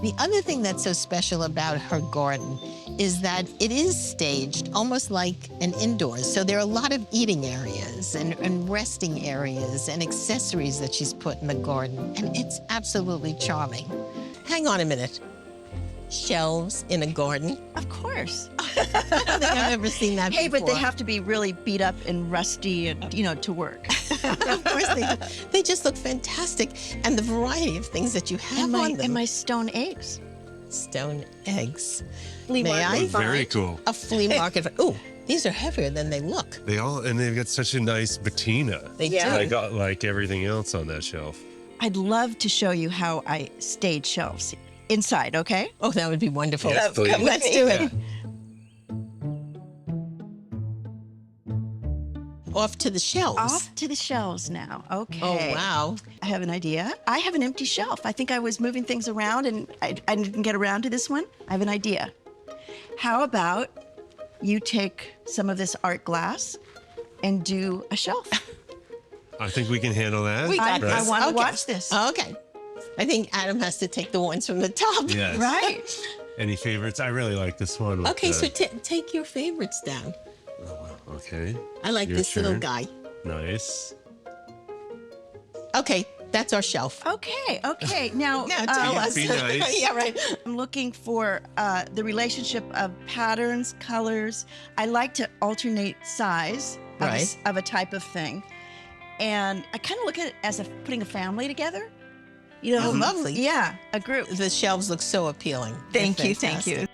The other thing that's so special about her garden is that it is staged almost like an indoors. So there are a lot of eating areas and resting areas and accessories that she's put in the garden, and it's absolutely charming. Hang on a minute. Shelves in a garden? Of course. I don't think I've ever seen that Hey, before. but they have to be really beat up and rusty and, to work. Of course they do. They just look fantastic. And the variety of things that you have on them. And my stone eggs. Stone eggs. Flea May market I? find. Very cool. A flea market. Oh, these are heavier than they look. And they've got such a nice patina. They Yeah. do. I got like everything else on that shelf. I'd love to show you how I stage shelves inside, okay? Oh, that would be wonderful. Yes, please. Come with Let's me. do it. Off to the shelves. Off to the shelves now. Okay. Oh, wow. I have an idea. I have an empty shelf. I think I was moving things around and I didn't get around to this one. I have an idea. How about you take some of this art glass and do a shelf? I think we can handle that. We got I this. want to Okay. watch this. Okay. I think Adam has to take the ones from the top. Yes. Right. Any favorites? I really like this one. with Okay, the- so take your favorites down. Okay. I like Your this little turn. guy. Nice. Okay, that's our shelf. Okay. Now, Now tell us. Be nice. Yeah, right. I'm looking for the relationship of patterns, colors. I like to alternate size of, Right. of a type of thing. And I kind of look at it as putting a family together. Oh, lovely. Yeah, a group. The shelves look so appealing. Thank They're you. fantastic.